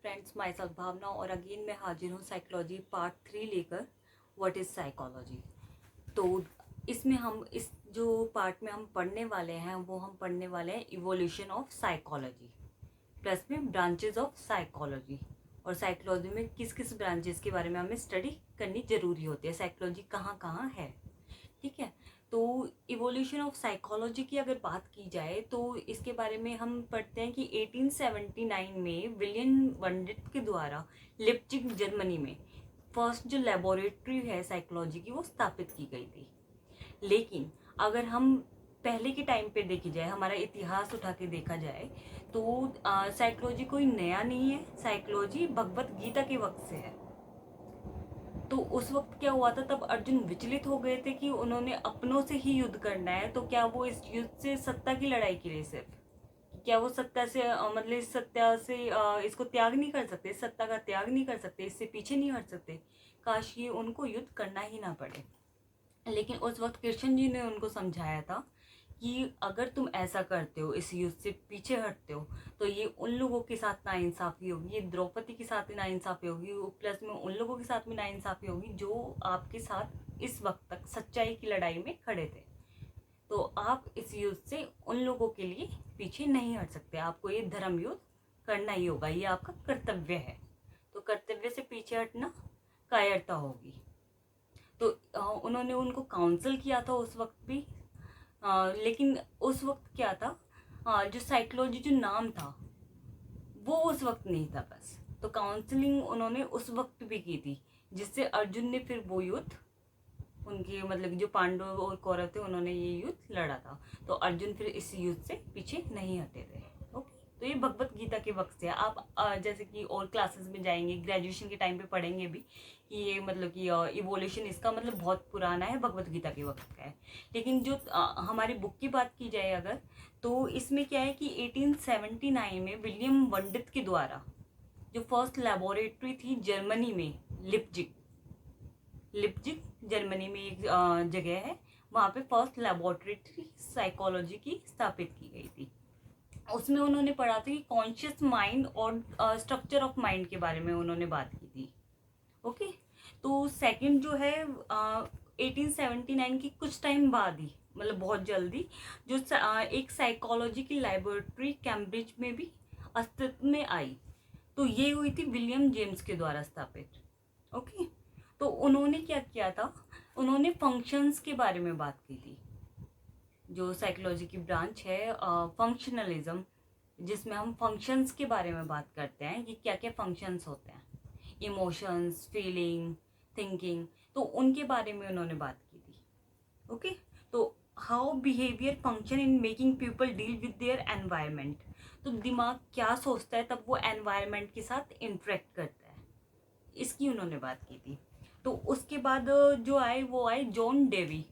Friends, my self भावना और again मैं हाजिर हूँ साइकोलॉजी पार्ट 3 लेकर। What is psychology. तो इसमें हम इस जो पार्ट में हम पढ़ने वाले हैं वो हम पढ़ने वाले हैं इवोल्यूशन ऑफ साइकोलॉजी प्लस में ब्रांचेस ऑफ साइकोलॉजी। और साइकोलॉजी में किस किस ब्रांचेस के बारे में हमें स्टडी करनी जरूरी होती है, साइकोलॉजी कहाँ कहाँ है। ठीक है। तो इवोल्यूशन ऑफ साइकोलॉजी की अगर बात की जाए तो इसके बारे में हम पढ़ते हैं कि 1879 में विलियम वंडिट के द्वारा लिप्जिग जर्मनी में फर्स्ट जो लेबोरेटरी है साइकोलॉजी की वो स्थापित की गई थी। लेकिन अगर हम पहले के टाइम पे देखी जाए, हमारा इतिहास उठा के देखा जाए तो साइकोलॉजी कोई नया नहीं है। साइकोलॉजी भगवत गीता के वक्त से है। तो उस वक्त क्या हुआ था, तब अर्जुन विचलित हो गए थे कि उन्होंने अपनों से ही युद्ध करना है, तो क्या वो इस युद्ध से सत्ता की लड़ाई के लिए सिर्फ, क्या वो सत्ता से मतलब इस सत्ता से इसको त्याग नहीं कर सकते, सत्ता का त्याग नहीं कर सकते, इससे पीछे नहीं हट सकते। काश ये उनको युद्ध करना ही ना पड़े। लेकिन उस वक्त कृष्ण जी ने उनको समझाया था कि अगर तुम ऐसा करते हो, इस युद्ध से पीछे हटते हो, तो ये उन लोगों के साथ नाइंसाफ़ी होगी, ये द्रौपदी के साथ भी नाइंसाफ़ी होगी, प्लस में उन लोगों के साथ भी नाइंसाफ़ी होगी जो आपके साथ इस वक्त तक सच्चाई की लड़ाई में खड़े थे। तो आप इस युद्ध से उन लोगों के लिए पीछे नहीं हट सकते, आपको ये धर्म युद्ध करना ही होगा, ये आपका कर्तव्य है। तो कर्तव्य से पीछे हटना कायरता होगी। तो उन्होंने उनको काउंसिल किया था उस वक्त भी। लेकिन उस वक्त क्या था, जो साइकोलॉजी जो नाम था वो उस वक्त नहीं था बस। तो काउंसलिंग उन्होंने उस वक्त भी की थी, जिससे अर्जुन ने फिर वो युद्ध, उनके मतलब जो पांडव और कौरव थे उन्होंने ये युद्ध लड़ा था। तो अर्जुन फिर इस युद्ध से पीछे नहीं हटे थे। ओके। तो ये भगवत गीता के वक्त से है। आप जैसे कि और क्लासेस में जाएंगे, ग्रेजुएशन के टाइम पे पढ़ेंगे भी कि ये मतलब कि इवोल्यूशन इसका मतलब बहुत पुराना है, भगवत गीता के वक्त का है। लेकिन जो हमारी बुक की बात की जाए अगर, तो इसमें क्या है कि 1879 में विलियम वंडित के द्वारा जो फर्स्ट लेबोरेटरी थी जर्मनी में, लिप्जिग लिप्जिग जर्मनी में एक जगह है, वहाँ पे फर्स्ट लेबोरेटरी साइकोलॉजी की स्थापित की गई थी। उसमें उन्होंने पढ़ा था कि कॉन्शियस माइंड और स्ट्रक्चर ऑफ माइंड के बारे में उन्होंने बात की थी। ओके। तो सेकंड जो है 1879 की कुछ टाइम बाद ही, मतलब बहुत जल्दी, जो एक साइकोलॉजी की लैबोरेटरी कैम्ब्रिज में भी अस्तित्व में आई। तो ये हुई थी विलियम जेम्स के द्वारा स्थापित। ओके। तो उन्होंने क्या किया था, उन्होंने फंक्शंस के बारे में बात की थी। जो साइकोलॉजी की ब्रांच है फंक्शनलिज्म, जिसमें हम फंक्शंस के बारे में बात करते हैं कि क्या क्या फंक्शंस होते हैं, इमोशंस, फीलिंग, थिंकिंग, तो उनके बारे में उन्होंने बात की थी। ओके। तो how behaviour function in making people deal with their environment. तो दिमाग क्या सोचता है तब वो एनवायरनमेंट के साथ इंटरेक्ट करता है, इसकी उन्होंने बात की थी। तो उसके बाद जो आए वो आए जॉन डेवी।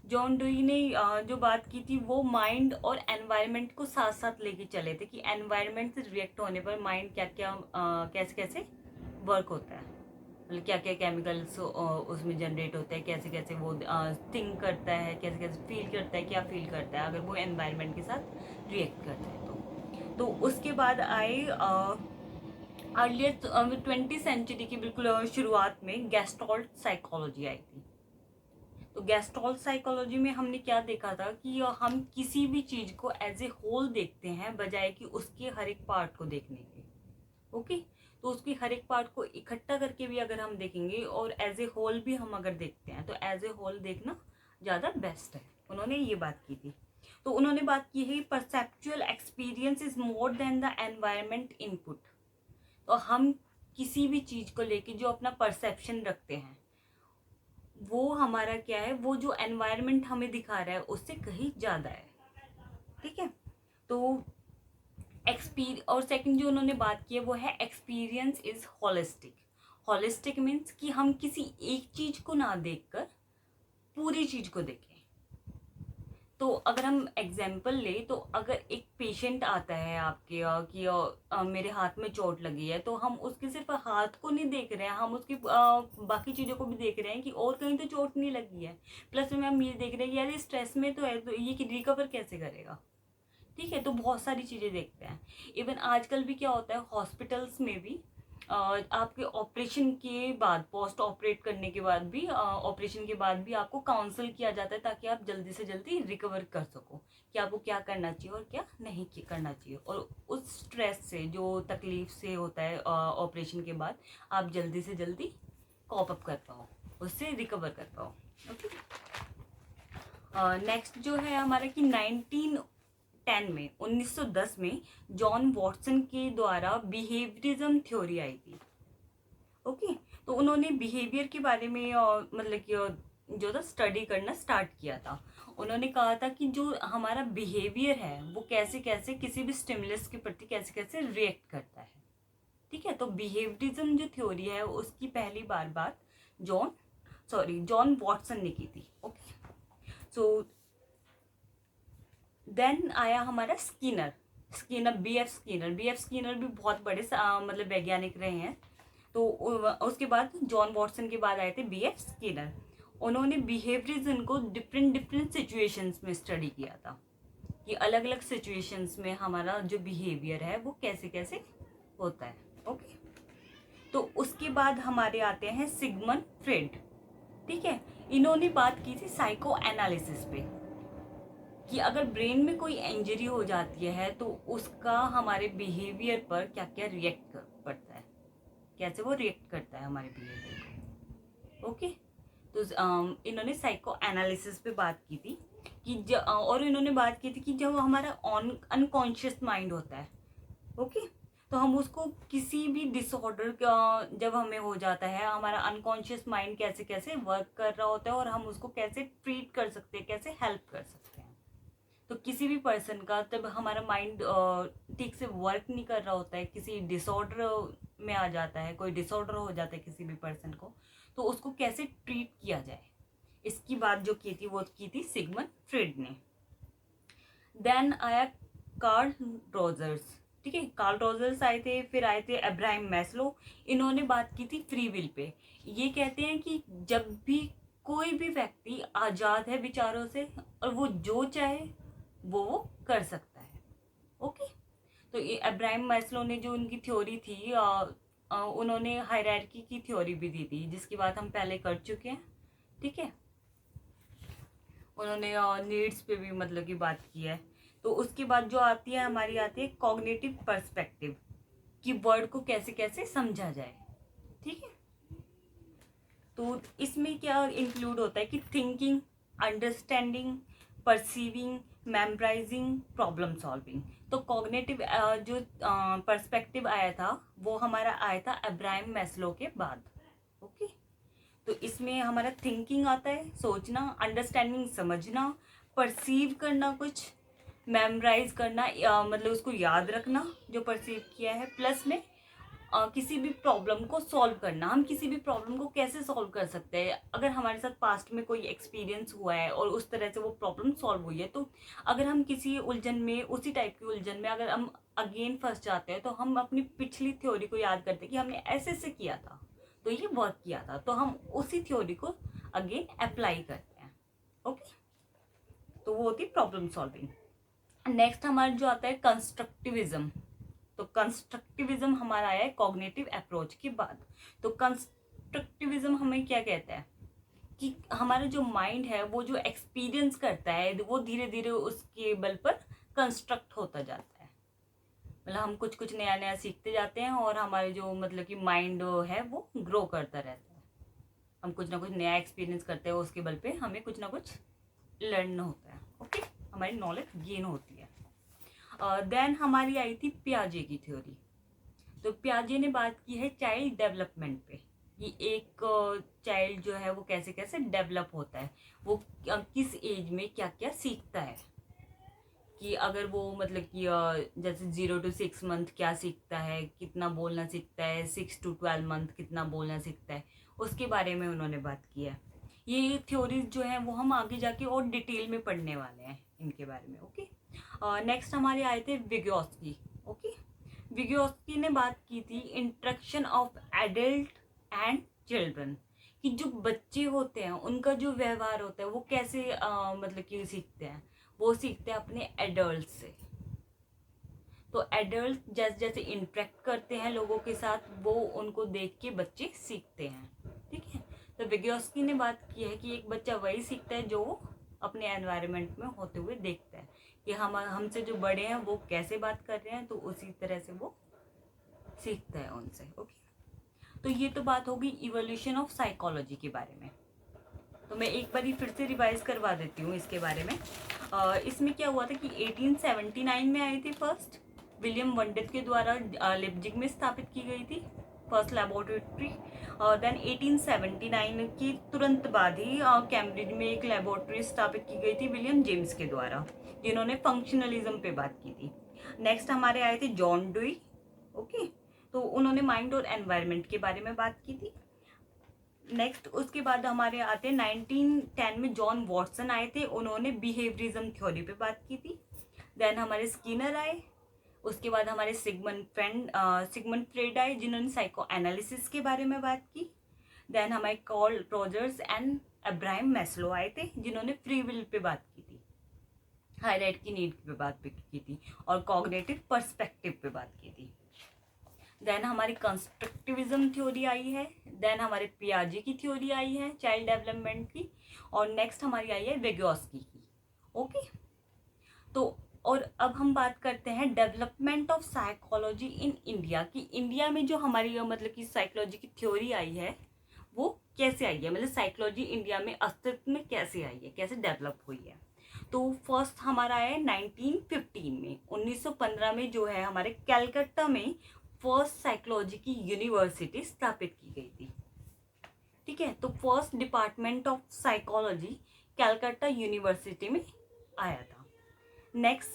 जॉन डुई ने जो बात की थी वो माइंड और एनवायरनमेंट को साथ साथ लेके चले थे कि एनवायरनमेंट से रिएक्ट होने पर माइंड क्या क्या कैसे कैसे वर्क होता है, मतलब क्या क्या केमिकल्स उसमें जनरेट होते हैं, कैसे कैसे वो थिंक करता है, कैसे कैसे फील करता है, क्या फील करता है अगर वो एनवायरनमेंट के साथ रिएक्ट करता है। तो उसके बाद आए अर्लियर 20 सेंचुरी की बिल्कुल शुरुआत में गेस्टॉल्ट साइकोलॉजी आई थी। तो गेस्टॉल्ट साइकोलॉजी में हमने क्या देखा था कि हम किसी भी चीज़ को एज ए होल देखते हैं बजाय कि उसके हर एक पार्ट को देखने के। ओके। तो उसकी हर एक पार्ट को इकट्ठा करके भी अगर हम देखेंगे और एज ए होल भी हम अगर देखते हैं तो एज ए होल देखना ज़्यादा बेस्ट है। उन्होंने ये बात की थी। तो उन्होंने बात की है perceptual experience is more than the environment input. तो हम किसी भी चीज़ को लेके जो अपना परसेप्शन रखते हैं वो हमारा क्या है, वो जो एनवायरनमेंट हमें दिखा रहा है उससे कहीं ज़्यादा है। ठीक है। तो और सेकंड जो उन्होंने बात की है वो है experience is holistic. Holistic means कि हम किसी एक चीज़ को ना देखकर पूरी चीज़ को देखें। तो अगर हम एग्जाम्पल ले, तो अगर एक पेशेंट आता है आपके कि मेरे हाथ में चोट लगी है, तो हम उसके सिर्फ हाथ को नहीं देख रहे हैं, हम उसकी बाकी चीज़ों को भी देख रहे हैं कि और कहीं तो चोट नहीं लगी है। प्लस में हम ये देख रहे हैं कि यार ये स्ट्रेस में तो है, तो ये कि रिकवर कैसे करेगा। ठीक है, तो बहुत सारी चीज़ें देखते हैं। इवन आजकल भी क्या होता है, हॉस्पिटल्स में भी आपके ऑपरेशन के बाद, पोस्ट ऑपरेट करने के बाद भी, ऑपरेशन के बाद भी आपको काउंसल किया जाता है ताकि आप जल्दी से जल्दी रिकवर कर सको, कि आपको क्या करना चाहिए और क्या नहीं करना चाहिए, और उस स्ट्रेस से, जो तकलीफ से होता है ऑपरेशन के बाद, आप जल्दी से जल्दी कॉप अप कर पाओ, उससे रिकवर कर पाओ। ओके, नेक्स्ट जो है हमारा कि 1910 में जॉन वॉटसन के द्वारा बिहेवियरिज्म थ्योरी आई थी। ओके, तो उन्होंने बिहेवियर के बारे में मतलब कि जो था स्टडी करना स्टार्ट किया था। उन्होंने कहा था कि जो हमारा बिहेवियर है वो कैसे कैसे किसी भी स्टिमुलस के प्रति कैसे कैसे रिएक्ट करता है। ठीक है, तो बिहेवियरिज्म जो थ्योरी है उसकी पहली बात जॉन वॉटसन ने की थी। ओके, सो देन आया हमारा स्किनर, बी एफ स्किनर भी बहुत बड़े मतलब वैज्ञानिक रहे हैं। तो उसके बाद जॉन वॉटसन के बाद आए थे बी एफ स्किनर। उन्होंने बिहेवियरिज्म को डिफरेंट सिचुएशंस में स्टडी किया था, कि अलग अलग सिचुएशंस में हमारा जो बिहेवियर है वो कैसे कैसे होता है। ओके, तो उसके बाद हमारे आते हैं सिगमंड फ्रेड। ठीक है, इन्होंने बात की थी साइको एनालिसिस पे, कि अगर ब्रेन में कोई इंजरी हो जाती है तो उसका हमारे बिहेवियर पर क्या क्या रिएक्ट पड़ता है, कैसे वो रिएक्ट करता है हमारे बिहेवियर को। ओके, तो इन्होंने साइको एनालिसिस पे बात की थी कि और इन्होंने बात की थी कि जब हमारा अनकॉन्शियस माइंड होता है, ओके, तो हम उसको किसी भी डिसऑर्डर का जब हमें हो जाता है, हमारा अनकॉन्शियस माइंड कैसे कैसे वर्क कर रहा होता है और हम उसको कैसे ट्रीट कर सकते हैं, कैसे हेल्प कर सकते हैं। तो किसी भी पर्सन का जब हमारा माइंड ठीक से वर्क नहीं कर रहा होता है, किसी डिसऑर्डर में आ जाता है, कोई डिसऑर्डर हो जाता है किसी भी पर्सन को, तो उसको कैसे ट्रीट किया जाए, इसकी बात जो की थी वो की थी सिगमंड फ्रेड ने। देन आया कार्ल रोजर्स। ठीक है, कार्ल रोजर्स आए थे, फिर आए थे अब्राहम मैस्लो। इन्होंने बात की थी फ्री विल पे। ये कहते हैं कि जब भी कोई भी व्यक्ति आज़ाद है विचारों से और वो जो चाहे वो कर सकता है। ओके, तो ये अब्राहम मैस्लो ने जो उनकी थ्योरी थी, उन्होंने हायरार्की की थ्योरी भी दी थी, जिसकी बात हम पहले कर चुके हैं। ठीक है, उन्होंने नीड्स पे भी मतलब की बात की है। तो उसके बाद जो आती है हमारी आती है कॉग्निटिव पर्सपेक्टिव, कि वर्ड को कैसे कैसे समझा जाए। ठीक है, तो इसमें क्या इंक्लूड होता है कि thinking, understanding, perceiving, memorising, problem solving. तो कॉग्निटिव जो पर्सपेक्टिव आया था वो हमारा आया था अब्राहम मैस्लो के बाद। ओके, तो इसमें हमारा थिंकिंग आता है, सोचना, अंडरस्टैंडिंग समझना, परसीव करना, कुछ मेमोराइज करना, मतलब उसको याद रखना जो परसीव किया है, प्लस में किसी भी प्रॉब्लम को सॉल्व करना। हम किसी भी प्रॉब्लम को कैसे सॉल्व कर सकते हैं, अगर हमारे साथ पास्ट में कोई एक्सपीरियंस हुआ है और उस तरह से वो प्रॉब्लम सॉल्व हुई है, तो अगर हम किसी उलझन में, उसी टाइप की उलझन में अगर हम अगेन फंस जाते हैं, तो हम अपनी पिछली थ्योरी को याद करते हैं कि हमने ऐसे से किया था तो ये वर्क किया था, तो हम उसी थ्योरी को अगेन अप्लाई करते हैं। ओके, तो वो होती प्रॉब्लम सॉल्विंग। नेक्स्ट हमारा जो आता है कंस्ट्रक्टिविज्म। तो कंस्ट्रक्टिविज्म हमारा आया है कॉग्निटिव अप्रोच के बाद। तो कंस्ट्रक्टिविज्म हमें क्या कहता है कि हमारा जो माइंड है वो जो एक्सपीरियंस करता है वो धीरे धीरे उसके बल पर कंस्ट्रक्ट होता जाता है। मतलब हम कुछ कुछ नया नया सीखते जाते हैं और हमारे जो मतलब कि माइंड है वो ग्रो करता रहता है। हम कुछ ना कुछ नया एक्सपीरियंस करते हैं, उसके बल पे हमें कुछ ना कुछ लर्न होता है। ओके, हमारी नॉलेज गेन होती है। देन हमारी आई थी पियाजे की थ्योरी। तो पियाजे ने बात की है चाइल्ड डेवलपमेंट पे, कि एक चाइल्ड जो है वो कैसे कैसे डेवलप होता है, वो किस एज में क्या क्या सीखता है, कि अगर वो मतलब कि जैसे 0 to 6 मंथ क्या सीखता है, कितना बोलना सीखता है, 6 to 12 मंथ कितना बोलना सीखता है, उसके बारे में उन्होंने बात की है। ये थ्योरीज जो है वो हम आगे जाके और डिटेल में पढ़ने वाले हैं इनके बारे में। ओके, नेक्स्ट हमारे आए थे विगोत्स्की। ओके, विगोत्स्की ने बात की थी interaction of adult and children, कि जो बच्चे होते हैं उनका जो व्यवहार होता है वो कैसे मतलब कि सीखते हैं, वो सीखते हैं अपने एडल्ट से। तो एडल्ट जैसे जैसे इंटरेक्ट करते हैं लोगों के साथ, वो उनको देख के बच्चे सीखते हैं, ठीक है। तो विगोस्की ने बात की है कि एक बच्चा वही सीखता है जो वो अपने एनवायरनमेंट में होते हुए देखता है कि हमसे जो बड़े हैं वो कैसे बात कर रहे हैं, तो उसी तरह से वो सीखता है उनसे। ओके, तो ये तो बात होगी इवोल्यूशन ऑफ साइकोलॉजी के बारे में। तो मैं एक बार फिर से रिवाइज करवा देती हूँ इसके बारे में। इसमें क्या हुआ था कि 1879 में आई थी फर्स्ट, विलियम वंडेट के द्वारा लिप्जिग में स्थापित की गई थी फर्स्ट लेबोरेटरी। देन 1879 की तुरंत बाद ही कैम्ब्रिज में एक लेबोरेटरी स्थापित की गई थी विलियम जेम्स के द्वारा, जिन्होंने फंक्शनलिज्म पे बात की थी। नेक्स्ट हमारे आए थे जॉन डुई। ओके, तो उन्होंने माइंड और एनवायरनमेंट के बारे में बात की थी। नेक्स्ट उसके बाद हमारे आते हैं 1910 में जॉन वॉटसन आए थे, उन्होंने बिहेवियरिज्म थ्योरी पे बात की थी। देन हमारे स्किनर आए, उसके बाद हमारे सिगमंड फ्रेड आए, जिन्होंने साइको एनालिसिस के बारे में बात की। देन हमारे Karl Rogers and Abraham Maslow आए थे, जिन्होंने फ्री विल पे बात की थी, हाईलाइट की नीड पे बात की थी, और कॉग्निटिव पर्सपेक्टिव पे बात की थी। देन हमारी कंस्ट्रक्टिविज्म थ्योरी आई है। देन हमारे पियाजे की थ्योरी आई है चाइल्ड डेवलपमेंट की, और नेक्स्ट हमारी आई है विगोस्की की। ओके, तो और अब हम बात करते हैं development of psychology in India की। इंडिया में जो हमारी मतलब कि साइकोलॉजी की थ्योरी आई है वो कैसे आई है, मतलब साइकोलॉजी इंडिया में अस्तित्व में कैसे आई है, कैसे डेवलप हुई है। तो फर्स्ट हमारा है 1915 में, 1915 में जो है हमारे कैलकाटा में फर्स्ट साइकोलॉजी की यूनिवर्सिटी स्थापित की गई थी, ठीक है। तो first department of psychology Calcutta university में आया था। नेक्स्ट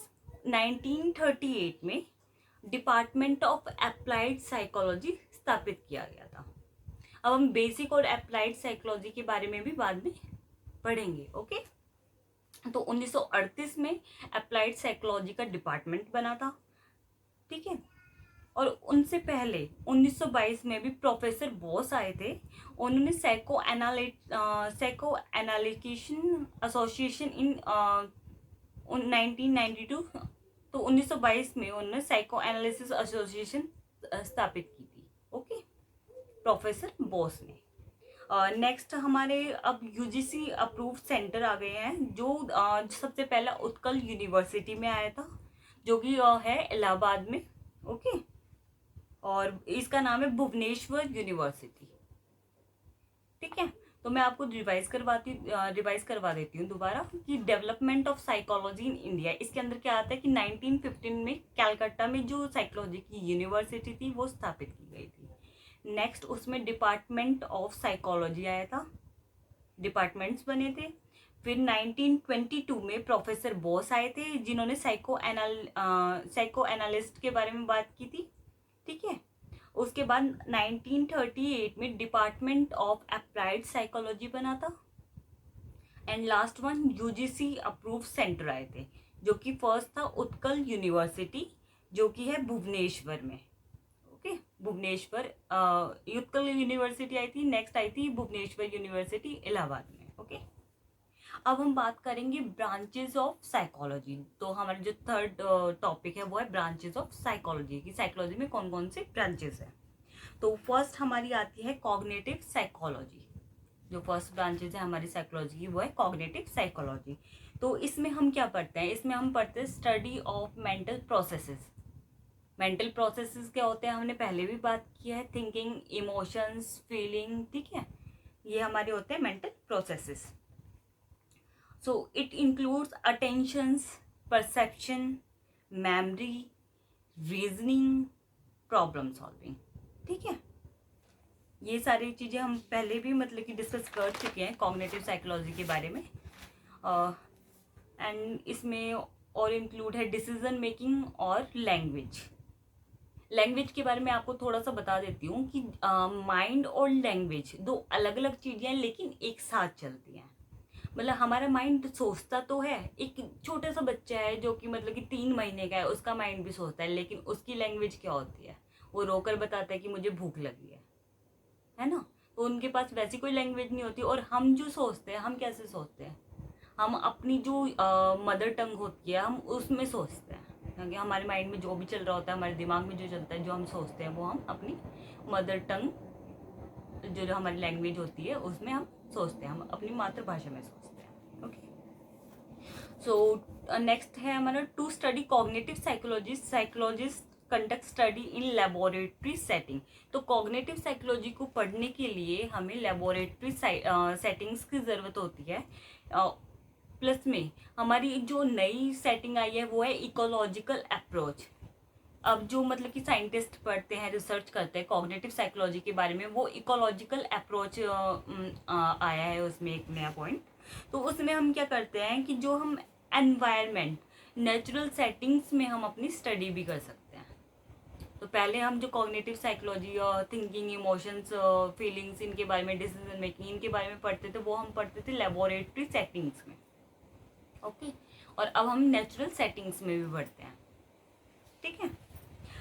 1938 में डिपार्टमेंट ऑफ अप्लाइड साइकोलॉजी स्थापित किया गया था। अब हम बेसिक और अप्लाइड साइकोलॉजी के बारे में भी बाद में पढ़ेंगे। ओके, तो 1938 में अप्लाइड साइकोलॉजी का डिपार्टमेंट बना था, ठीक है। और उनसे पहले 1922 में भी प्रोफेसर बॉस आए थे, उन्होंने साइको एनालिकेशन एसोसिएशन इन 1992, तो 1922 में उन्होंने साइको एनालिसिस एसोसिएशन स्थापित की थी। ओके, प्रोफेसर बॉस ने। नेक्स्ट हमारे अब यूजीसी अप्रूव्ड सेंटर आ गए हैं, जो सबसे पहला उत्कल यूनिवर्सिटी में आया था, जो कि है इलाहाबाद में। ओके, और इसका नाम है भुवनेश्वर यूनिवर्सिटी, ठीक है। तो मैं आपको रिवाइज करवा देती हूँ दोबारा कि development of psychology in India, इसके अंदर क्या आता है कि 1915 में कैलकाटा में जो साइकोलॉजी की यूनिवर्सिटी थी वो स्थापित की गई थी। नेक्स्ट उसमें डिपार्टमेंट ऑफ साइकोलॉजी आया था, डिपार्टमेंट्स बने थे। फिर 1922 में प्रोफेसर बॉस आए थे, जिन्होंने साइको एनालिस्ट के बारे में बात की थी, ठीक है। उसके बाद 1938 में डिपार्टमेंट ऑफ अप्लाइड साइकोलॉजी बना था। And last one UGC approve centre आए थे, जो कि फर्स्ट था उत्कल यूनिवर्सिटी, जो कि है भुवनेश्वर में। Okay, Bhubaneswar Utkal university I थी, नेक्स्ट आई थी भुवनेश्वर यूनिवर्सिटी इलाहाबाद में। ओके, अब हम बात करेंगे ब्रांचेस ऑफ साइकोलॉजी। तो हमारा जो थर्ड टॉपिक है वो है ब्रांचेस ऑफ साइकोलॉजी की। साइकोलॉजी में कौन कौन से ब्रांचेस हैं। तो फर्स्ट हमारी आती है कॉग्निटिव साइकोलॉजी। जो फर्स्ट ब्रांचेस है हमारी साइकोलॉजी की वो है कॉग्निटिव साइकोलॉजी। तो इसमें हम क्या पढ़ते हैं, इसमें हम पढ़ते हैं study of mental processes. Mental processes क्या होते हैं हमने पहले भी बात की है, थिंकिंग, इमोशंस, फीलिंग, ठीक है, ये हमारे होते हैं mental processes. So it includes attentions, perception, memory, reasoning, problem solving, ठीक है। ये सारी चीज़ें हम पहले भी मतलब कि डिस्कस कर चुके हैं कॉग्निटिव साइकोलॉजी के बारे में। एंड इसमें और इंक्लूड है डिसीजन मेकिंग और लैंग्वेज। लैंग्वेज के बारे में आपको थोड़ा सा बता देती हूँ कि माइंड और लैंग्वेज दो अलग अलग चीज़ें हैं, लेकिन एक साथ चलती हैं। मतलब हमारा माइंड सोचता तो है, एक छोटा सा बच्चा है जो कि मतलब कि 3 महीने का है, उसका माइंड भी सोचता है, लेकिन उसकी लैंग्वेज क्या होती है, वो रोकर बताता है कि मुझे भूख लगी है ना। तो उनके पास वैसी कोई लैंग्वेज नहीं होती। और हम जो सोचते हैं, हम कैसे सोचते हैं, हम अपनी जो मदर टंग होती है हम उसमें सोचते हैं, क्योंकि हमारे माइंड में जो भी चल रहा होता है, हमारे दिमाग में जो चलता है, जो हम सोचते हैं, वो हम अपनी मदर टंग जो हमारी लैंग्वेज होती है उसमें हम सोचते हैं, हम अपनी मातृभाषा में सोचते हैं। ओके, सो नेक्स्ट है हमारा to study cognitive psychology, psychologist conduct study in laboratory setting. तो कॉग्निटिव साइकोलॉजी को पढ़ने के लिए हमें लेबोरेटरी सेटिंग्स की ज़रूरत होती है। प्लस में हमारी जो नई सेटिंग आई है वो है इकोलॉजिकल अप्रोच। अब जो मतलब कि साइंटिस्ट पढ़ते हैं, रिसर्च करते हैं कॉग्निटिव साइकोलॉजी के बारे में, वो इकोलॉजिकल अप्रोच आया है उसमें एक नया पॉइंट। तो उसमें हम क्या करते हैं कि जो हम एनवायरनमेंट, नेचुरल सेटिंग्स में हम अपनी स्टडी भी कर सकते हैं। तो पहले हम जो कॉग्निटिव साइकोलॉजी और थिंकिंग, इमोशंस, फीलिंग्स, इनके बारे में, डिसीजन मेकिंग, इनके बारे में पढ़ते थे, वो हम पढ़ते थे लेबोरेटरी सेटिंग्स में। ओके, और अब हम नेचुरल सेटिंग्स में भी पढ़ते हैं। ठीक है,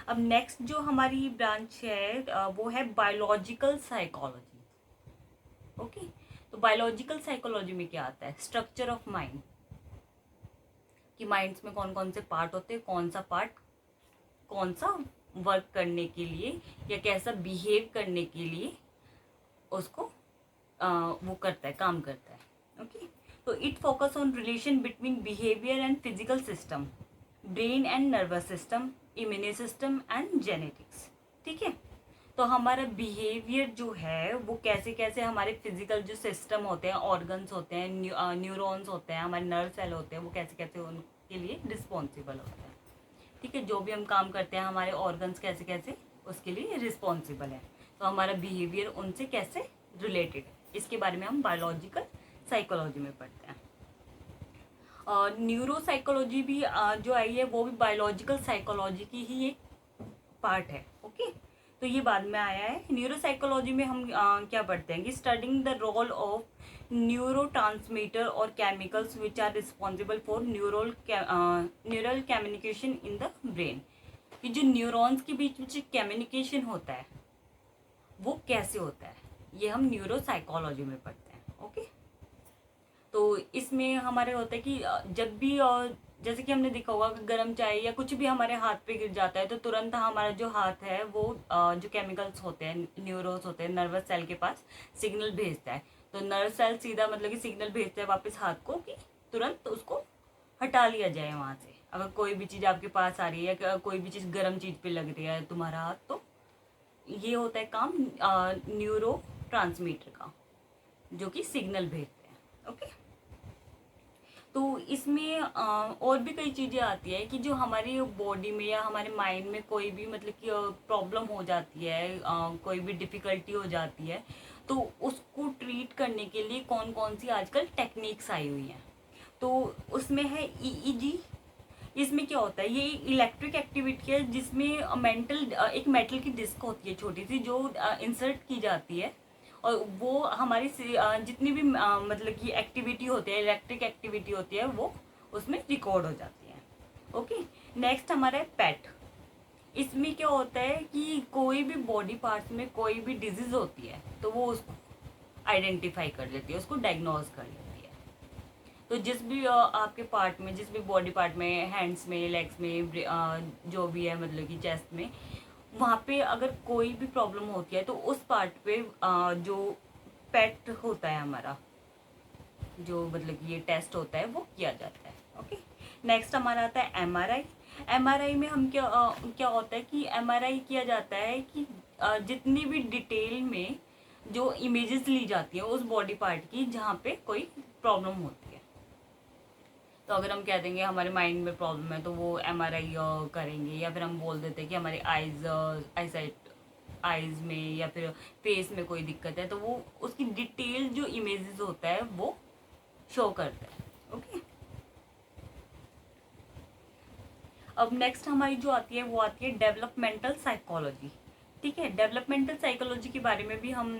अब नेक्स्ट जो हमारी ब्रांच है वो है बायोलॉजिकल साइकोलॉजी। ओके, तो बायोलॉजिकल साइकोलॉजी में क्या आता है? स्ट्रक्चर ऑफ माइंड, कि माइंड्स में कौन कौन से पार्ट होते हैं, कौन सा पार्ट कौन सा वर्क करने के लिए या कैसा बिहेव करने के लिए उसको वो करता है, काम करता है। ओके, तो it focus on relation between behaviour and physical system, brain and nervous system, immune system and genetics. ठीक है, तो हमारा बिहेवियर जो है वो कैसे कैसे हमारे फिजिकल जो सिस्टम होते हैं, ऑर्गन्स होते हैं, न्यूरॉन्स होते हैं, हमारे नर्व सेल होते हैं, वो कैसे कैसे उनके लिए रिस्पॉन्सिबल होते हैं। ठीक है, जो भी हम काम करते हैं, हमारे ऑर्गन्स कैसे कैसे उसके लिए रिस्पॉन्सिबल है, तो हमारा बिहेवियर उनसे कैसे रिलेटेड है, इसके बारे में हम बायोलॉजिकल साइकोलॉजी में पढ़ते हैं। न्यूरो साइकोलॉजी भी जो आई है वो भी बायोलॉजिकल साइकोलॉजी की ही एक पार्ट है। ओके, तो ये बाद में आया है। न्यूरो साइकोलॉजी में हम क्या पढ़ते हैं कि studying the role of neurotransmitter और chemicals which are responsible for neural communication in the brain, कि जो न्यूरॉन्स के बीच में कम्युनिकेशन होता है वो कैसे होता है, ये हम न्यूरो साइकोलॉजी में पढ़ते हैं। ओके, तो इसमें हमारे होता है कि जब भी जैसे कि हमने देखा होगा कि गर्म चाय या कुछ भी हमारे हाथ पे गिर जाता है तो तुरंत हमारा जो हाथ है वो जो केमिकल्स होते हैं, न्यूरोस होते हैं, नर्वस सेल के पास सिग्नल भेजता है। तो नर्व सेल सीधा मतलब कि सिग्नल भेजता है वापस हाथ को कि तुरंत उसको हटा लिया जाए वहाँ से। अगर कोई भी चीज़ आपके पास आ रही है या कोई भी चीज़ गर्म चीज़ पे लग रही है तुम्हारा हाथ, तो ये होता है काम न्यूरो ट्रांसमीटर का, जो कि सिग्नल भेजते हैं। ओके, तो इसमें और भी कई चीज़ें आती है कि जो हमारी बॉडी में या हमारे माइंड में कोई भी मतलब कि प्रॉब्लम हो जाती है, कोई भी डिफ़िकल्टी हो जाती है, तो उसको ट्रीट करने के लिए कौन कौन सी आजकल टेक्निक्स आई हुई हैं। तो उसमें है EEG। इसमें क्या होता है, ये इलेक्ट्रिक एक्टिविटी है जिसमें एक मेटल की डिस्क होती है छोटी सी, जो इंसर्ट की जाती है और वो हमारी जितनी भी मतलब कि एक्टिविटी होती है, इलेक्ट्रिक एक्टिविटी होती है, वो उसमें रिकॉर्ड हो जाती है। ओके, नेक्स्ट हमारा है पैट। इसमें क्या होता है कि कोई भी बॉडी पार्ट्स में कोई भी डिजीज होती है तो वो उसको आइडेंटिफाई कर लेती है, उसको डायग्नोज कर लेती है। तो जिस भी आपके पार्ट में, जिस भी बॉडी पार्ट में, हैंड्स में, लेग्स में, जो भी है मतलब कि चेस्ट में, वहाँ पे अगर कोई भी प्रॉब्लम होती है तो उस पार्ट पे जो पेट होता है हमारा, जो मतलब कि ये टेस्ट होता है वो किया जाता है। ओके, नेक्स्ट हमारा आता है MRI। MRI में हम क्या होता है कि MRI किया जाता है कि जितनी भी डिटेल में जो इमेजेस ली जाती है उस बॉडी पार्ट की जहाँ पे कोई प्रॉब्लम होती है। तो अगर हम कह देंगे हमारे माइंड में प्रॉब्लम है तो वो MRI करेंगे, या फिर हम बोल देते हैं कि हमारे आइज़ में या फिर फेस में कोई दिक्कत है, तो वो उसकी डिटेल जो इमेजेस होता है वो शो करता है। ओके, अब नेक्स्ट हमारी जो आती है वो आती है डेवलपमेंटल साइकोलॉजी। ठीक है, डेवलपमेंटल साइकोलॉजी के बारे में भी हम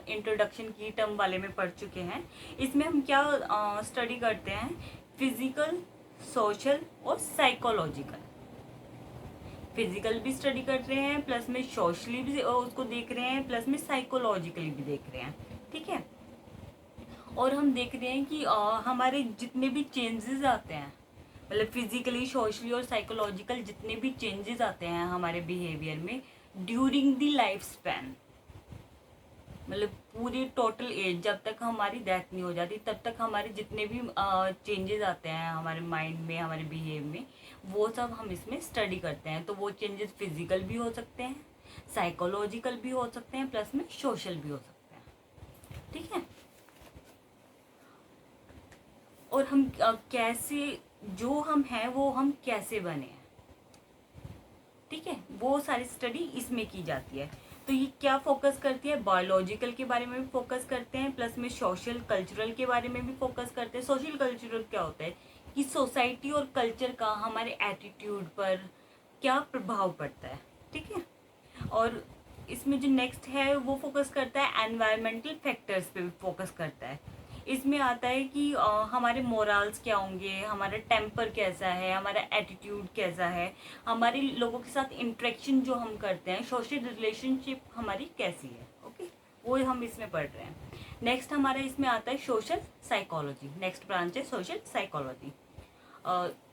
इंट्रोडक्शन की टर्म वाले में पढ़ चुके हैं। इसमें हम क्या स्टडी करते हैं, फिजिकल, सोशल और साइकोलॉजिकल। फिजिकल भी स्टडी कर रहे हैं, प्लस में सोशली भी उसको देख रहे हैं, प्लस में साइकोलॉजिकली भी देख रहे हैं। ठीक है, और हम देख रहे हैं कि हमारे जितने भी चेंजेस आते हैं मतलब फिजिकली, सोशली और साइकोलॉजिकल जितने भी चेंजेस आते हैं हमारे बिहेवियर में ड्यूरिंग द लाइफ स्पैन, मतलब पूरी टोटल एज, जब तक हमारी डेथ नहीं हो जाती तब तक हमारे जितने भी चेंजेस आते हैं हमारे माइंड में, हमारे बिहेव में, वो सब हम इसमें स्टडी करते हैं। तो वो चेंजेस फिजिकल भी हो सकते हैं, साइकोलॉजिकल भी हो सकते हैं, प्लस में सोशल भी हो सकते हैं। ठीक है। और हम कैसे, जो हम हैं वो हम कैसे बने हैं, ठीक है, वो सारी स्टडी इसमें की जाती है। तो ये क्या फोकस करती है, बायोलॉजिकल के बारे में भी फोकस करते हैं, प्लस में सोशल कल्चरल के बारे में भी फोकस करते हैं। सोशल कल्चरल क्या होता है कि सोसाइटी और कल्चर का हमारे एटीट्यूड पर क्या प्रभाव पड़ता है, ठीक है। और इसमें जो नेक्स्ट है वो फोकस करता है एनवायरमेंटल फैक्टर्स पे भी फोकस करता है। इसमें आता है कि हमारे मोरल्स क्या होंगे, हमारा टेम्पर कैसा है, हमारा एटीट्यूड कैसा है, हमारे लोगों के साथ इंटरेक्शन जो हम करते हैं, सोशल रिलेशनशिप हमारी कैसी है, ओके, वो हम इसमें पढ़ रहे हैं। नेक्स्ट हमारा इसमें आता है सोशल साइकोलॉजी, नेक्स्ट ब्रांच है सोशल साइकोलॉजी।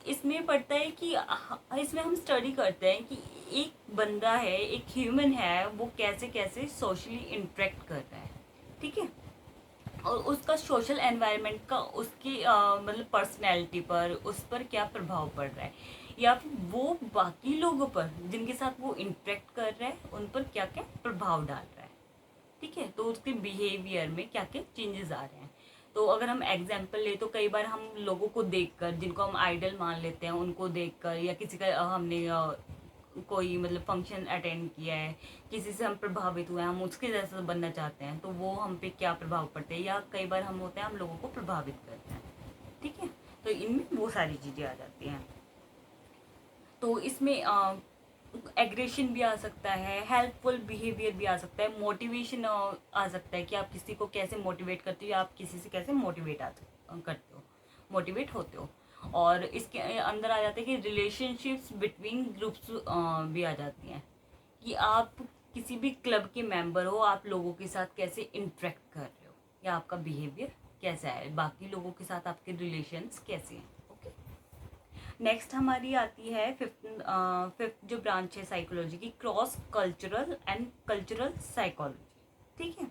इसमें पढ़ता है कि इसमें हम स्टडी करते हैं कि एक बंदा है, एक ह्यूमन है, वो कैसे कैसे सोशली इंटरेक्ट कर रहा है, ठीक है, और उसका सोशल एनवायरनमेंट का उसकी मतलब पर्सनैलिटी पर, उस पर क्या प्रभाव पड़ रहा है, या फिर वो बाकी लोगों पर जिनके साथ वो इंटरेक्ट कर रहा है उन पर क्या क्या प्रभाव डाल रहा है, ठीक है, तो उसके बिहेवियर में क्या क्या चेंजेस आ रहे हैं। तो अगर हम एग्जाम्पल ले तो कई बार हम लोगों को देखकर, जिनको हम आइडल मान लेते हैं, उनको देखकर, या किसी का हमने कोई मतलब फंक्शन अटेंड किया है, किसी से हम प्रभावित हुए हैं, हम उसके जैसा बनना चाहते हैं, तो वो हम पे क्या प्रभाव पड़ते हैं, या कई बार हम होते हैं हम लोगों को प्रभावित करते हैं, ठीक है, तो इनमें वो सारी चीज़ें आ जाती हैं। तो इसमें एग्रेशन भी आ सकता है, हेल्पफुल बिहेवियर भी आ सकता है, मोटिवेशन आ सकता है कि आप किसी को कैसे मोटिवेट करते हो, या आप किसी से कैसे करते हो, मोटिवेट होते हो। और इसके अंदर आ जाता है कि रिलेशनशिप्स बिटवीन ग्रुप्स भी आ जाती हैं, कि आप किसी भी क्लब के मेंबर हो, आप लोगों के साथ कैसे इंटरेक्ट कर रहे हो, या आपका बिहेवियर कैसा है, बाकी लोगों के साथ आपके रिलेशंस कैसे हैं, ओके। नेक्स्ट हमारी आती है फिफ्थ जो ब्रांच है साइकोलॉजी की, cross cultural and cultural psychology, ठीक है।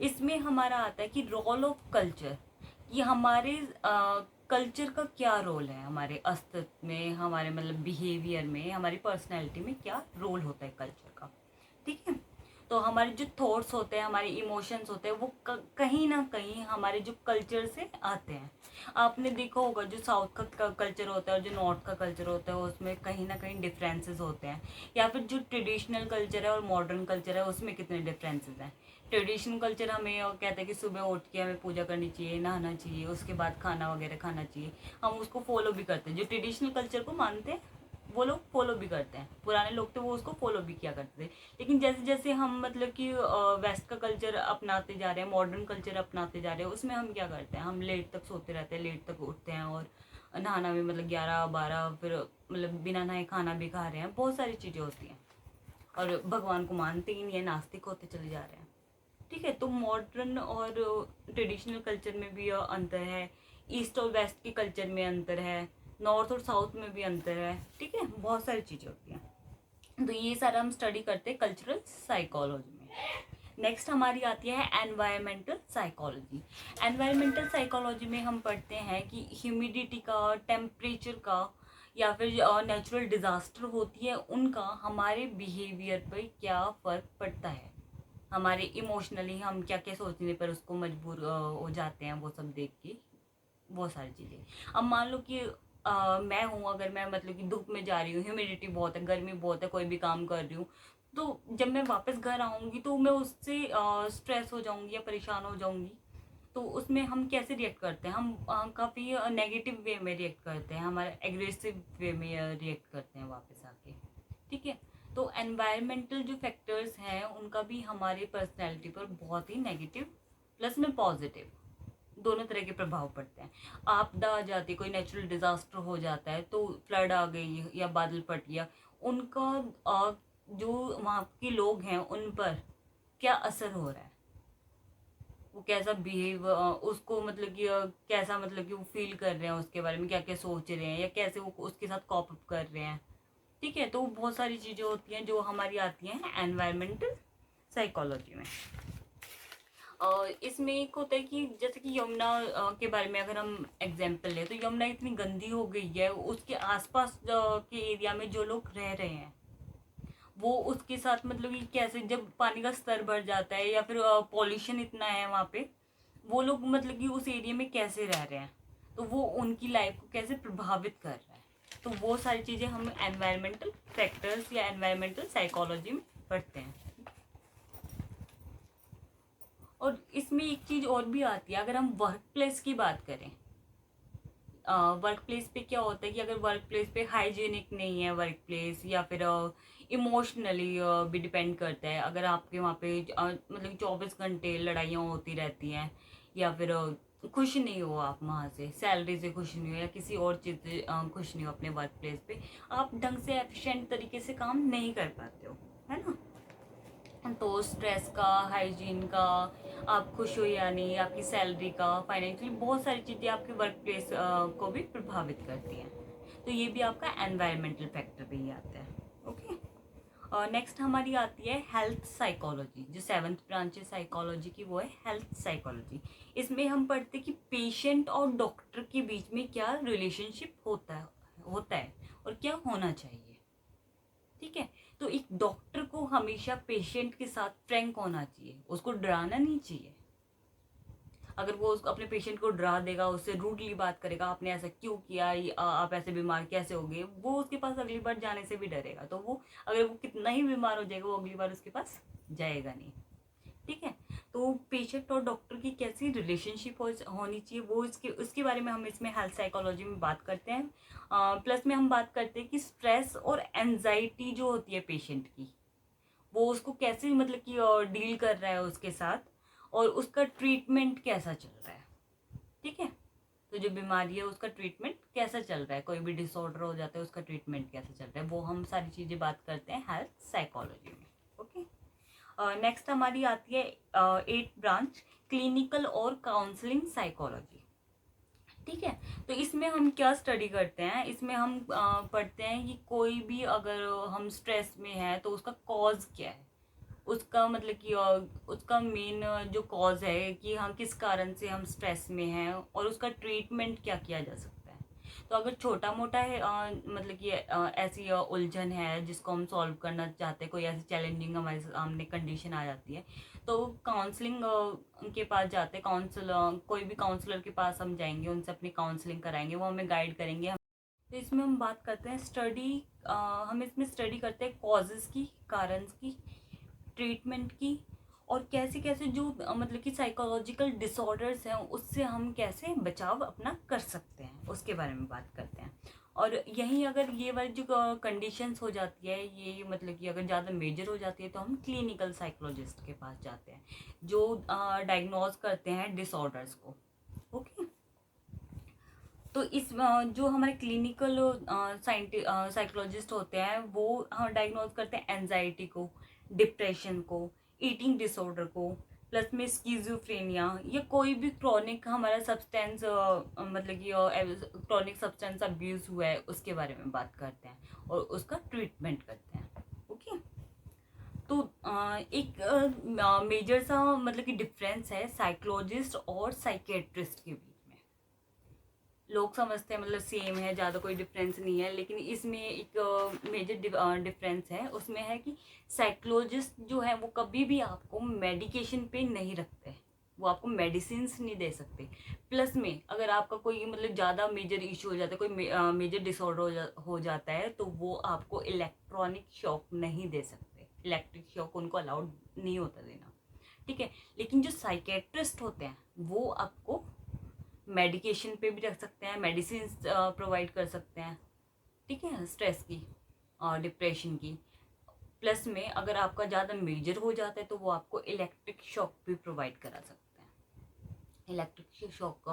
इसमें हमारा आता है कि रोल ऑफ कल्चर, कि हमारे कल्चर का क्या रोल है हमारे अस्तित्व में, हमारे मतलब बिहेवियर में, हमारी पर्सनैलिटी में क्या रोल होता है कल्चर का, ठीक है। तो हमारे जो थॉट्स होते हैं, हमारे इमोशंस होते हैं, वो कहीं ना कहीं हमारे जो कल्चर से आते हैं। आपने देखा होगा जो साउथ का कल्चर होता है और जो नॉर्थ का कल्चर होता है उसमें कहीं ना कहीं डिफरेंसेस होते हैं, या फिर जो ट्रेडिशनल कल्चर है और मॉडर्न कल्चर है उसमें कितने डिफरेंसेस हैं। ट्रेडिशनल कल्चर हमें कहता है कि सुबह उठ के हमें पूजा करनी चाहिए, नहाना चाहिए, उसके बाद खाना वगैरह खाना चाहिए, हम उसको फॉलो भी करते हैं। जो ट्रेडिशनल कल्चर को मानते हैं वो लोग फॉलो भी करते हैं, पुराने लोग तो वो उसको फॉलो भी किया करते थे। लेकिन जैसे जैसे हम मतलब कि वेस्ट का कल्चर अपनाते जा रहे हैं, मॉडर्न कल्चर अपनाते जा रहे हैं, उसमें हम क्या करते हैं, हम लेट तक सोते रहते हैं, लेट तक उठते हैं, और नहाना भी मतलब 11-12, फिर मतलब बिना नहाए खाना भी खा रहे हैं, बहुत सारी चीज़ें होती हैं, और भगवान को मानते ही नहीं है, नास्तिक होते चले जा रहे हैं, ठीक है। तो मॉडर्न और ट्रेडिशनल कल्चर में भी अंतर है, ईस्ट और वेस्ट के कल्चर में अंतर है, नॉर्थ और साउथ में भी अंतर है, ठीक है, बहुत सारी चीज़ें होती हैं। तो ये सारा हम स्टडी करते हैं कल्चरल साइकोलॉजी में। नेक्स्ट हमारी आती है एनवायरमेंटल साइकोलॉजी। एनवायरमेंटल साइकोलॉजी में हम पढ़ते हैं कि ह्यूमिडिटी का, टेम्परेचर का, या फिर नेचुरल डिज़ास्टर होती है उनका हमारे बिहेवियर पर क्या फ़र्क पड़ता है, हमारे इमोशनली हम क्या क्या सोचने पर उसको मजबूर हो जाते हैं, वो सब देख के, वो सारी चीज़ें। अब मान लो कि मैं हूँ, अगर मैं मतलब कि धूप में जा रही हूँ, ह्यूमिडिटी बहुत है, गर्मी बहुत है, कोई भी काम कर रही हूँ, तो जब मैं वापस घर आऊँगी तो मैं उससे स्ट्रेस हो जाऊँगी या परेशान हो जाऊँगी। तो उसमें हम कैसे रिएक्ट करते हैं, हम काफ़ी नेगेटिव वे में रिएक्ट करते हैं, हमारे एग्रेसिव वे में रिएक्ट करते हैं वापस आके, ठीक है। तो एनवायरमेंटल जो फैक्टर्स हैं उनका भी हमारी पर्सनैलिटी पर बहुत ही नेगेटिव प्लस में पॉजिटिव दोनों तरह के प्रभाव पड़ते हैं। आपदा आ जाती है, कोई नेचुरल डिजास्टर हो जाता है, तो फ्लड आ गई या बादल फट गया, उनका जो वहाँ के लोग हैं उन पर क्या असर हो रहा है, वो कैसा बिहेव, उसको मतलब कि कैसा मतलब कि वो फील कर रहे हैं, उसके बारे में क्या क्या सोच रहे हैं, या कैसे वो उसके साथ कॉप अप कर रहे हैं। ठीक है, तो बहुत सारी चीज़ें होती हैं जो हमारी आती हैं एनवायरमेंटल साइकोलॉजी में। इसमें एक होता है कि जैसे कि यमुना के बारे में अगर हम एग्जाम्पल लें, तो यमुना इतनी गंदी हो गई है, उसके आसपास के एरिया में जो लोग रह रहे हैं वो उसके साथ मतलब कि कैसे, जब पानी का स्तर बढ़ जाता है या फिर पॉल्यूशन इतना है वहाँ पे, वो लोग मतलब कि उस एरिया में कैसे रह रहे हैं, तो वो उनकी लाइफ को कैसे प्रभावित कर रहा है। तो वो सारी चीज़ें हम एनवायरमेंटल फैक्टर्स या एनवायरमेंटल साइकोलॉजी में पढ़ते हैं। और इसमें एक चीज़ और भी आती है, अगर हम वर्क प्लेस की बात करें, वर्क प्लेस पे क्या होता है कि अगर वर्क प्लेस पे हाइजीनिक नहीं है वर्क प्लेस, या फिर इमोशनली भी डिपेंड करता है, अगर आपके वहाँ पे मतलब 24 घंटे लड़ाइयाँ होती रहती हैं, या फिर खुश नहीं हो आप वहाँ से, सैलरी से खुश नहीं हो, या किसी और चीज़ से खुश नहीं हो अपने वर्क प्लेस पे, आप ढंग से एफिशिएंट तरीके से काम नहीं कर पाते हो, है ना। तो स्ट्रेस का, हाइजीन का, आप खुश हो या नहीं, आपकी सैलरी का, फाइनेंशियली बहुत सारी चीज़ें आपके वर्क प्लेस को भी प्रभावित करती हैं। तो ये भी आपका एनवायरमेंटल फैक्टर पे ही आता है। ओके, और नेक्स्ट हमारी आती है हेल्थ साइकोलॉजी। जो 7th ब्रांच है साइकोलॉजी की, वो है हेल्थ साइकोलॉजी। इसमें हम पढ़ते हैं कि पेशेंट और डॉक्टर के बीच में क्या रिलेशनशिप होता है और क्या होना चाहिए। ठीक है, तो एक डॉक्टर को हमेशा पेशेंट के साथ फ्रैंक होना चाहिए, उसको डराना नहीं चाहिए। अगर वो उसको अपने पेशेंट को डरा देगा, उससे रूडली बात करेगा, आपने ऐसा क्यों किया, आप ऐसे बीमार कैसे हो गए, वो उसके पास अगली बार जाने से भी डरेगा। तो वो अगर वो कितना ही बीमार हो जाएगा, वो अगली बार उसके पास जाएगा नहीं। ठीक है, तो पेशेंट और डॉक्टर की कैसी रिलेशनशिप होनी चाहिए, वो उसके बारे में हम इसमें हेल्थ साइकोलॉजी में बात करते हैं। प्लस में हम बात करते हैं कि स्ट्रेस और एंजाइटी जो होती है पेशेंट की, वो उसको कैसे मतलब कि डील कर रहा है उसके साथ, और उसका ट्रीटमेंट कैसा चल रहा है। ठीक है, तो जो बीमारी है उसका ट्रीटमेंट कैसा चल रहा है, कोई भी डिसऑर्डर हो जाता है उसका ट्रीटमेंट कैसा चल रहा है, वो हम सारी चीज़ें बात करते हैं हेल्थ साइकोलॉजी में। ओके, नेक्स्ट हमारी आती है 8th ब्रांच, क्लिनिकल और काउंसलिंग साइकोलॉजी। ठीक है, तो इसमें हम क्या स्टडी करते हैं, इसमें हम पढ़ते हैं कि कोई भी अगर हम स्ट्रेस में है तो उसका कॉज क्या है, उसका मतलब कि उसका मेन जो कॉज है कि हम किस कारण से हम स्ट्रेस में हैं, और उसका ट्रीटमेंट क्या किया जा सकता है। तो अगर छोटा मोटा है मतलब कि ऐसी उलझन है जिसको हम सॉल्व करना चाहते हैं, कोई ऐसी चैलेंजिंग हमारे सामने कंडीशन आ जाती है, तो काउंसलिंग के पास जाते हैं। कोई भी काउंसलर के पास हम जाएंगे, उनसे अपनी काउंसलिंग कराएंगे, वो हमें गाइड करेंगे। तो इसमें हम बात करते हैं हम इसमें स्टडी करते हैं कॉजेज़ की, कारण की, ट्रीटमेंट की, और कैसे कैसे जो मतलब कि साइकोलॉजिकल डिसऑर्डर्स हैं उससे हम कैसे बचाव अपना कर सकते हैं, उसके बारे में बात करते हैं। और यहीं अगर ये वाली जो कंडीशंस हो जाती है, ये मतलब कि अगर ज़्यादा मेजर हो जाती है, तो हम क्लिनिकल साइकोलॉजिस्ट के पास जाते हैं, जो डायग्नोज करते हैं डिसऑर्डर्स को। ओके, तो जो हमारे क्लिनिकल साइकोलॉजिस्ट होते हैं, वो हाँ डायग्नोज करते हैं एनजाइटी को, डिप्रेशन को, ईटिंग डिसऑर्डर को, प्लस में स्किज़ोफ्रेनिया, या कोई भी क्रॉनिक हमारा सब्सटेंस मतलब कि क्रॉनिक सब्सटेंस अब्यूज़ हुआ है उसके बारे में बात करते हैं, और उसका ट्रीटमेंट करते हैं। ओके, तो एक मेजर सा मतलब कि डिफरेंस है साइकोलॉजिस्ट और साइकेट्रिस्ट के बीच में। लोग समझते हैं मतलब सेम है, ज़्यादा कोई डिफरेंस नहीं है, लेकिन इसमें एक मेजर डिफरेंस है। उसमें है कि साइकोलॉजिस्ट जो है वो कभी भी आपको मेडिकेशन पे नहीं रखते, वो आपको मेडिसिन नहीं दे सकते। प्लस में अगर आपका कोई मतलब ज़्यादा मेजर इशू हो जाता है, कोई मेजर डिसऑर्डर हो जाता है, तो वो आपको इलेक्ट्रॉनिक शॉक नहीं दे सकते, इलेक्ट्रिक शॉक उनको अलाउड नहीं होता देना। ठीक है, लेकिन जो साइकेट्रिस्ट होते हैं वो आपको मेडिकेशन पे भी रख सकते हैं, मेडिसिन प्रोवाइड कर सकते हैं। ठीक है, स्ट्रेस की और डिप्रेशन की। प्लस में अगर आपका ज़्यादा मेजर हो जाता है, तो वो आपको इलेक्ट्रिक शॉक भी प्रोवाइड करा सकते हैं, इलेक्ट्रिक शॉक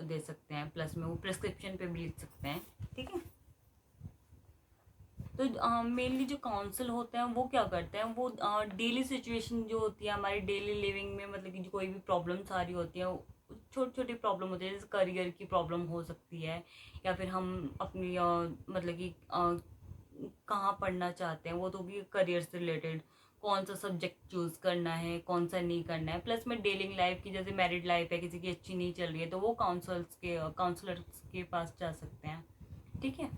दे सकते हैं, प्लस में वो प्रिस्क्रिप्शन पे भी लिख सकते हैं। ठीक है, तो मेनली जो काउंसिल होते हैं वो क्या करते हैं, वो डेली सिचुएशन जो होती है हमारी डेली लिविंग में, मतलब कि जो कोई भी प्रॉब्लम्स आ रही होती है, छोटी छोटी प्रॉब्लम होती है, जैसे करियर की प्रॉब्लम हो सकती है, या फिर हम अपनी मतलब कि कहाँ पढ़ना चाहते हैं, वो तो भी करियर से रिलेटेड, कौन सा सब्जेक्ट चूज करना है, कौन सा नहीं करना है, प्लस में डेली लाइफ की, जैसे मैरिड लाइफ है किसी की अच्छी नहीं चल रही है, तो वो काउंसलर्स के पास जा सकते हैं। ठीक है।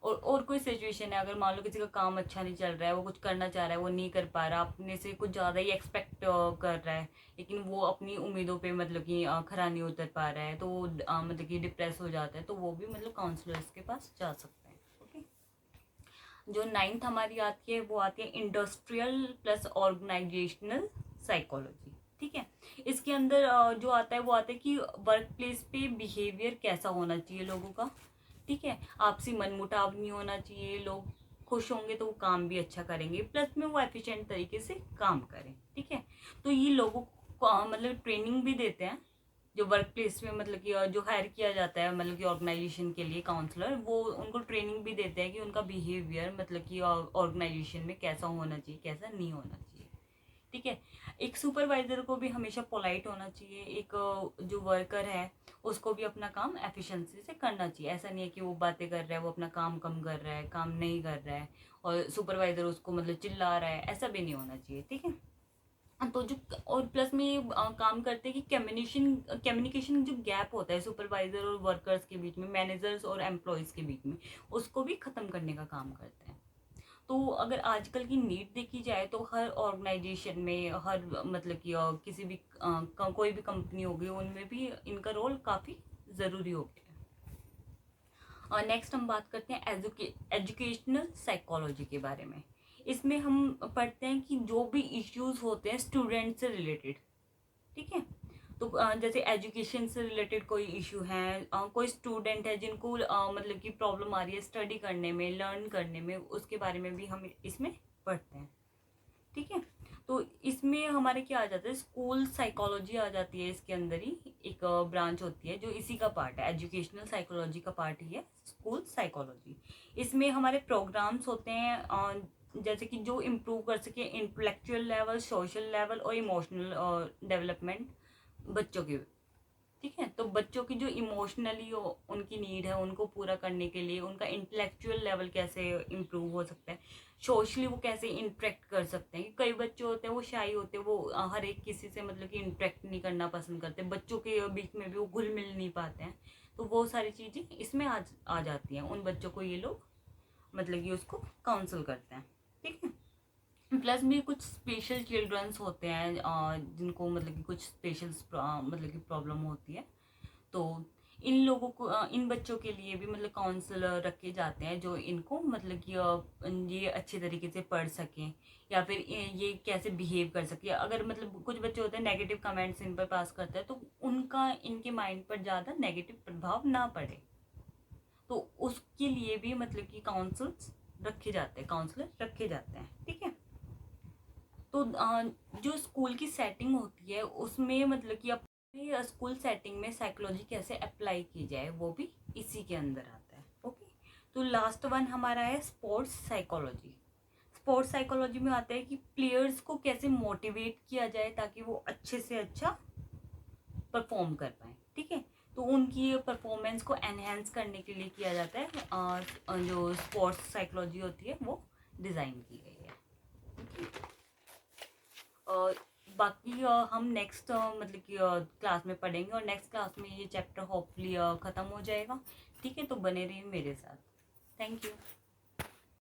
और कोई सिचुएशन है, अगर मान लो किसी का काम अच्छा नहीं चल रहा है, वो कुछ करना चाह रहा है, वो नहीं कर पा रहा, अपने से कुछ ज़्यादा ही एक्सपेक्ट कर रहा है, लेकिन वो अपनी उम्मीदों पे मतलब कि खरा नहीं उतर पा रहा है, तो वो मतलब कि डिप्रेस हो जाता है, तो वो भी मतलब काउंसलर्स के पास जा सकते हैं। ओके। जो 9th हमारी आती है वो आती है इंडस्ट्रियल प्लस ऑर्गेनाइजेशनल साइकोलॉजी। ठीक है। इसके अंदर जो आता है वो आता है कि वर्क प्लेस पे बिहेवियर कैसा होना चाहिए लोगों का। ठीक है। आपसी मनमुटाव नहीं होना चाहिए, लोग खुश होंगे तो वो काम भी अच्छा करेंगे, प्लस में वो एफिशिएंट तरीके से काम करें। ठीक है। तो ये लोगों को मतलब ट्रेनिंग भी देते हैं, जो वर्क प्लेस में मतलब कि जो हायर किया जाता है मतलब कि ऑर्गेनाइजेशन के लिए काउंसलर, वो उनको ट्रेनिंग भी देते हैं कि उनका बिहेवियर मतलब कि ऑर्गेनाइजेशन में कैसा होना चाहिए, कैसा नहीं होना चाहिए। ठीक है। एक सुपरवाइजर को भी हमेशा पोलाइट होना चाहिए, एक जो वर्कर है उसको भी अपना काम एफिशिएंसी से करना चाहिए। ऐसा नहीं है कि वो बातें कर रहा है, वो अपना काम कम कर रहा है, काम नहीं कर रहा है, और सुपरवाइजर उसको मतलब चिल्ला रहा है, ऐसा भी नहीं होना चाहिए। ठीक है। तो जो और प्लस में ये काम करते हैं कि कम्युनिकेशन जो गैप होता है सुपरवाइजर और वर्कर्स के बीच में, मैनेजर्स और एम्प्लॉयज़ के बीच में, उसको भी ख़त्म करने का काम करते हैं। तो अगर आजकल की नीड देखी जाए तो हर ऑर्गेनाइजेशन में, हर मतलब कि किसी भी कोई भी कंपनी होगी, उनमें भी इनका रोल काफ़ी ज़रूरी हो गया है। और नेक्स्ट हम बात करते हैं एजुकेशनल साइकोलॉजी के बारे में। इसमें हम पढ़ते हैं कि जो भी इश्यूज होते हैं स्टूडेंट से रिलेटेड। ठीक है। तो जैसे एजुकेशन से रिलेटेड कोई इशू है, कोई स्टूडेंट है जिनको मतलब कि प्रॉब्लम आ रही है स्टडी करने में, लर्न करने में, उसके बारे में भी हम इसमें पढ़ते हैं। ठीक है। तो इसमें हमारे क्या आ जाता है, स्कूल साइकोलॉजी आ जाती है, इसके अंदर ही एक ब्रांच होती है जो इसी का पार्ट है, एजुकेशनल साइकोलॉजी का पार्ट ही है स्कूल साइकोलॉजी। इसमें हमारे प्रोग्राम्स होते हैं जैसे कि जो इम्प्रूव कर सके इंटेलेक्चुअल लेवल, सोशल लेवल और इमोशनल डेवलपमेंट बच्चों के। ठीक है। तो बच्चों की जो इमोशनली उनकी नीड है उनको पूरा करने के लिए उनका इंटेलेक्चुअल लेवल कैसे इम्प्रूव हो सकता है, सोशली वो कैसे इंटरेक्ट कर सकते हैं। कई बच्चे होते हैं वो शाई होते हैं, वो हर एक किसी से मतलब कि इंटरेक्ट नहीं करना पसंद करते, बच्चों के बीच में भी वो घुल मिल नहीं पाते हैं, तो वो सारी चीज़ें इसमें आ जाती हैं। उन बच्चों को ये लोग मतलब कि उसको काउंसल करते हैं। ठीक है। प्लस भी कुछ स्पेशल चिल्ड्रंस होते हैं जिनको मतलब कि कुछ स्पेशल मतलब कि प्रॉब्लम होती है, तो इन लोगों को इन बच्चों के लिए भी मतलब काउंसलर रखे जाते हैं जो इनको मतलब कि ये अच्छे तरीके से पढ़ सकें, या फिर ये कैसे बिहेव कर सके। अगर मतलब कुछ बच्चे होते हैं नेगेटिव कमेंट्स इन पर पास करते हैं, तो उनका इनके माइंड पर ज़्यादा नेगेटिव प्रभाव ना पड़े, तो उसके लिए भी मतलब कि काउंसलर रखे जाते हैं। ठीक है। तो जो स्कूल की सेटिंग होती है उसमें मतलब कि अपने स्कूल सेटिंग में साइकोलॉजी कैसे अप्लाई की जाए वो भी इसी के अंदर आता है। ओके। तो लास्ट वन हमारा है स्पोर्ट्स साइकोलॉजी। स्पोर्ट्स साइकोलॉजी में आता है कि प्लेयर्स को कैसे मोटिवेट किया जाए ताकि वो अच्छे से अच्छा परफॉर्म कर पाए। ठीक है। तो उनकी परफॉर्मेंस को एनहेंस करने के लिए किया जाता है, जो स्पोर्ट्स साइकोलॉजी होती है वो डिज़ाइन की गई है। और बाकी हम नेक्स्ट मतलब कि क्लास में पढ़ेंगे, और नेक्स्ट क्लास में ये चैप्टर होपफुली ख़त्म हो जाएगा। ठीक है। तो बने रहिए मेरे साथ। Thank you.